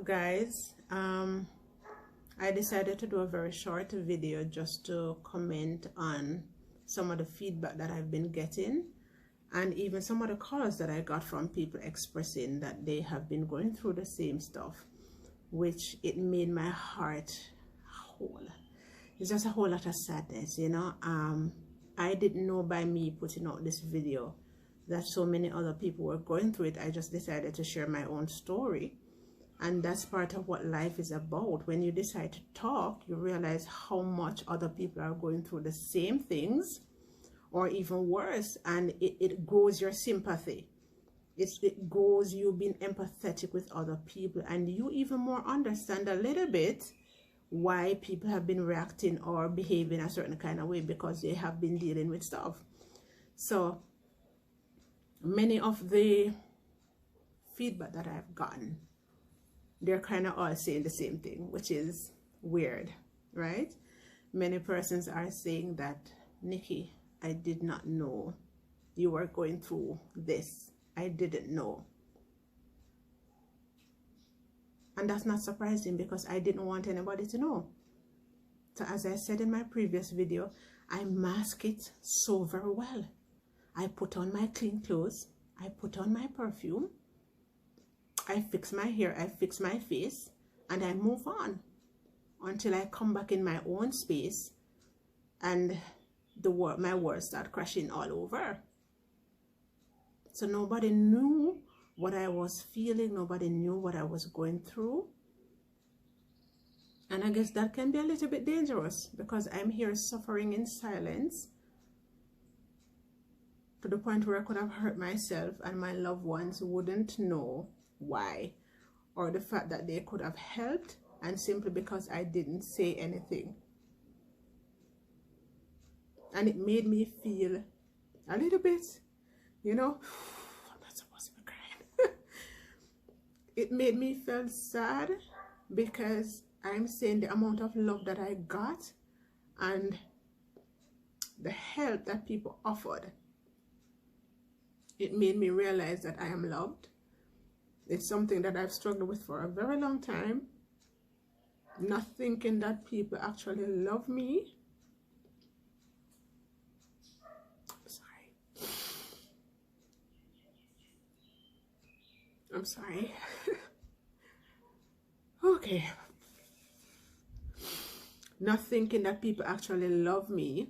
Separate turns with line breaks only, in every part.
up, guys? I decided to do a very short video just to comment on some of the feedback that I've been getting, and even some of the calls that I got from people expressing that they have been going through the same stuff, which it made my heart whole. It's just a whole lot of sadness, you know. I didn't know by me putting out this video that so many other people were going through it. I just decided to share my own story, and that's part of what life is about. When you decide to talk, you realize how much other people are going through the same things or even worse, and it grows your sympathy. It grows you being empathetic with other people, and you even more understand a little bit why people have been reacting or behaving a certain kind of way, because they have been dealing with stuff. So many of the feedback that I've gotten, they're kind of all saying the same thing, which is weird, right? Many persons are saying that, Nikki, I did not know you were going through this. I didn't know. And that's not surprising, because I didn't want anybody to know. So as I said in my previous video, I mask it so very well. I put on my clean clothes, I put on my perfume, I fix my hair, I fix my face, and I move on until I come back in my own space and my words start crashing all over. So nobody knew what I was feeling, nobody knew what I was going through. And I guess that can be a little bit dangerous, because I'm here suffering in silence to the point where I could have hurt myself and my loved ones wouldn't know why, or the fact that they could have helped, and simply because I didn't say anything. And it made me feel a little bit, you know, I'm not supposed to be crying. It made me feel sad, because I'm saying the amount of love that I got and the help that people offered. It made me realize that I am loved. It's something that I've struggled with for a very long time, not thinking that people actually love me. I'm sorry. Okay. Not thinking that people actually love me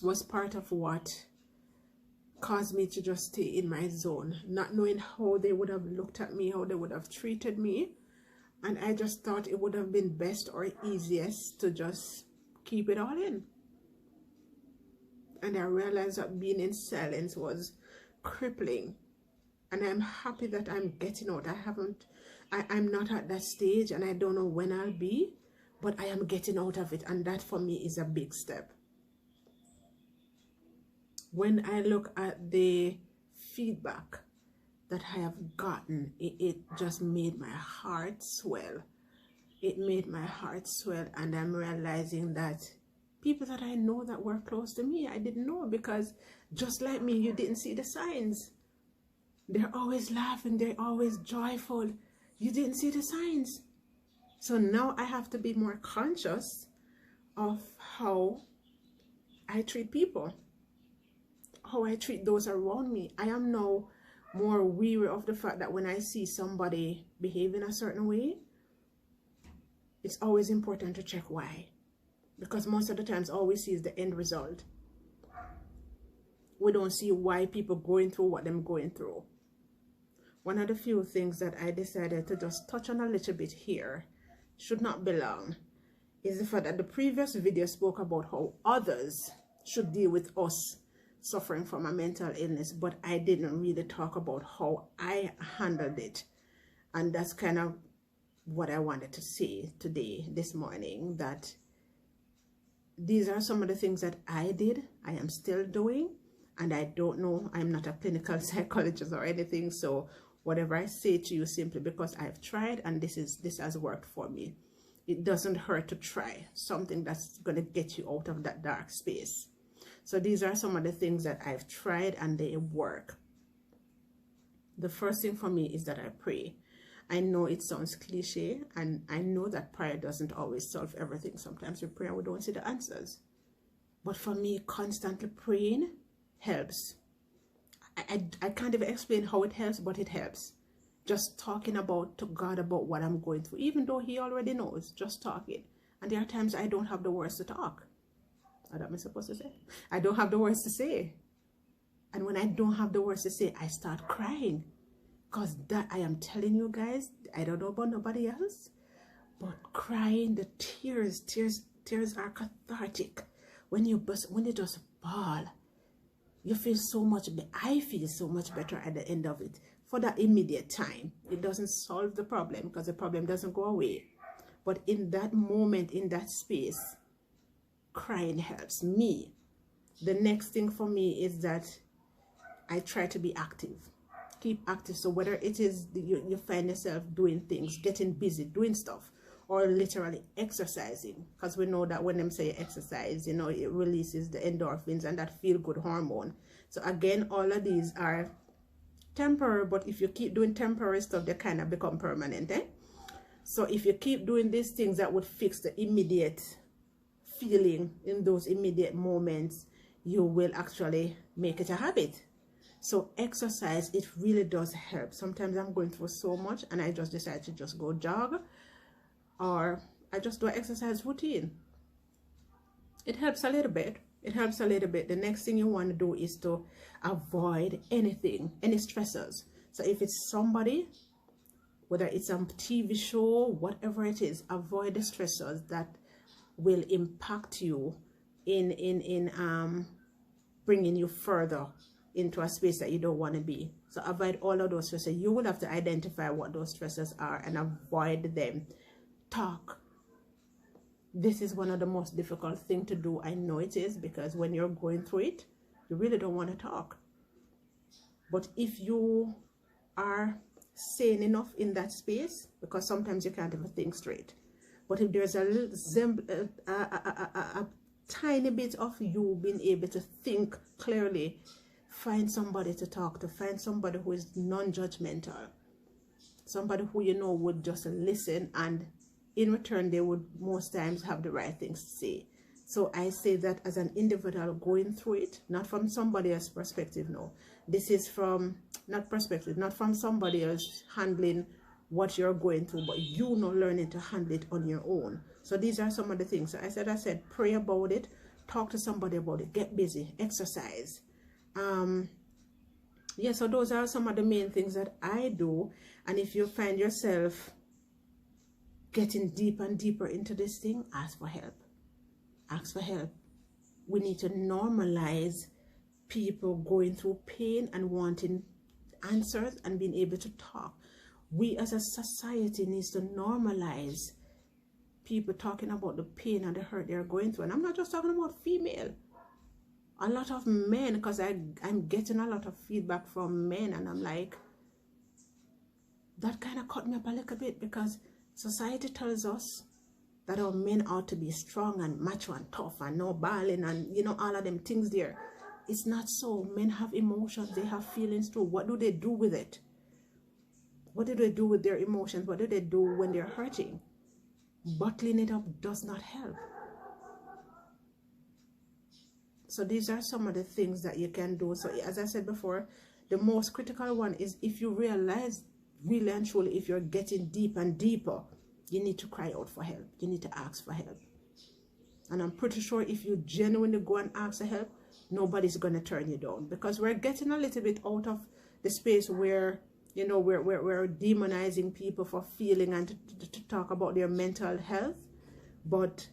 was part of what caused me to just stay in my zone, not knowing how they would have looked at me, how they would have treated me. And I just thought it would have been best or easiest to just keep it all in. And I realized that being in silence was crippling. And I'm happy that I'm getting out. I'm not at that stage, and I don't know when I'll be, but I am getting out of it. And that for me is a big step. When I look at the feedback that I have gotten, it just made my heart swell. It made my heart swell, and I'm realizing that people that I know that were close to me, I didn't know, because just like me, you didn't see the signs. They're always laughing, they're always joyful. You didn't see the signs. So now I have to be more conscious of how I treat people, how I treat those around me. I am now more weary of the fact that when I see somebody behaving a certain way, it's always important to check why. Because most of the times all we see is the end result. We don't see why people going through what they're going through. One of the few things that I decided to just touch on a little bit here, should not be long, is the fact that the previous video spoke about how others should deal with us suffering from a mental illness, but I didn't really talk about how I handled it. And that's kind of what I wanted to say today, this morning, that these are some of the things that I did, I am still doing, and I don't know, I'm not a clinical psychologist or anything, so whatever I say to you, simply because I've tried and this has worked for me. It doesn't hurt to try something that's going to get you out of that dark space. So these are some of the things that I've tried and they work. The first thing for me is that I pray. I know it sounds cliche, and I know that prayer doesn't always solve everything. Sometimes we pray and we don't see the answers. But for me, constantly praying helps. I can't even explain how it helps, but it helps. Just talking to God about what I'm going through, even though he already knows, just talking. And there are times I don't have the words to talk. What am I supposed to say? I don't have the words to say. And when I don't have the words to say, I start crying. Because that, I am telling you guys, I don't know about nobody else, but crying, the tears are cathartic. When you just bawl, you feel so much better. I feel so much better at the end of it. For that immediate time, it doesn't solve the problem, because the problem doesn't go away. But in that moment, in that space, crying helps me. The next thing for me is that I try to be active. Keep active. So whether it is you find yourself doing things, getting busy, doing stuff, or literally exercising, because we know that when them say exercise, you know, it releases the endorphins and that feel-good hormone. So again, all of these are temporary, but if you keep doing temporary stuff, they kind of become permanent, eh? So if you keep doing these things that would fix the immediate feeling in those immediate moments, you will actually make it a habit. So exercise, it really does help. Sometimes I'm going through so much and I just decide to just go jog, or I just do an exercise routine. It helps a little bit. It helps a little bit. The next thing you want to do is to avoid anything, any stressors. So if it's somebody, whether it's a TV show, whatever it is, avoid the stressors that will impact you in bringing you further into a space that you don't want to be. So avoid all of those stressors. You will have to identify what those stressors are and avoid them. Talk. This is one of the most difficult things to do. I know it is, because when you're going through it, you really don't want to talk. But if you are sane enough in that space, because sometimes you can't even think straight, but if there's a tiny bit of you being able to think clearly, find somebody to talk to. Find somebody who is non-judgmental, somebody who you know would just listen, and in return they would most times have the right things to say. So I say that as an individual going through it, not from somebody else's perspective. No, this is from not from somebody else handling what you're going through, but you know, learning to handle it on your own. So these are some of the things. So I said pray about it, talk to somebody about it, get busy, exercise. Yeah, so those are some of the main things that I do. And if you find yourself getting deeper and deeper into this thing, ask for help. Ask for help. We need to normalize people going through pain and wanting answers and being able to talk. We as a society needs to normalize people talking about the pain and the hurt they're going through. And I'm not just talking about female. A lot of men, because I'm getting a lot of feedback from men, and I'm like, that kind of cut me up a little bit, because society tells us that our men ought to be strong and macho and tough and no bawling and, you know, all of them things there. It's not so. Men have emotions. They have feelings too. What do they do with it? What do they do with their emotions? What do they do when they're hurting? Bottling it up does not help. So these are some of the things that you can do. So as I said before, the most critical one is if you realize really and truly, if you're getting deep and deeper, you need to cry out for help. You need to ask for help. And I'm pretty sure if you genuinely go and ask for help, nobody's going to turn you down, because we're getting a little bit out of the space where, you know, we're demonizing people for feeling and to talk about their mental health. But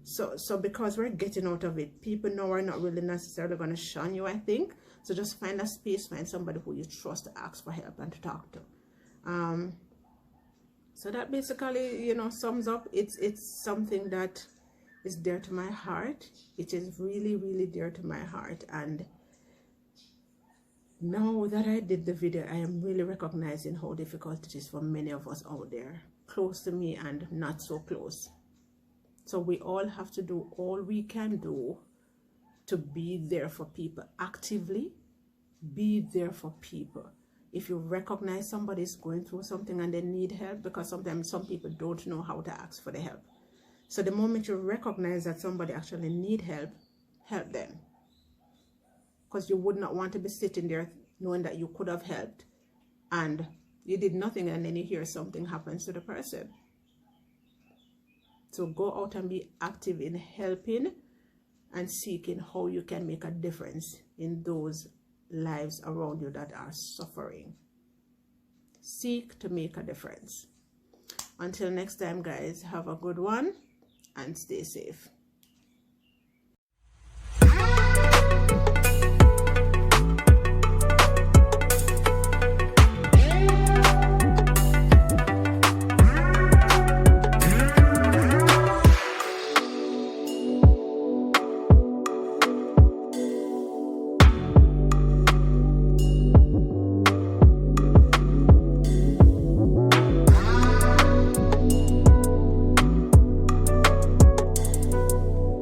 so because we're getting out of it, people now are not really necessarily going to shun you, I think. So just find a space, find somebody who you trust to ask for help and to talk to. So that basically, you know, sums up. It's something that is dear to my heart. It is really, really dear to my heart. And now that I did the video, I am really recognizing how difficult it is for many of us out there, close to me and not so close. So we all have to do all we can do to be there for people, actively be there for people. if you recognize somebody is going through something and they need help, because sometimes some people don't know how to ask for the help. So the moment you recognize that somebody actually need help, help them. Because you would not want to be sitting there knowing that you could have helped and you did nothing, and then you hear something happens to the person. So go out and be active in helping and seeking how you can make a difference in those lives around you that are suffering. Seek to make a difference. Until next time, guys, have a good one and stay safe.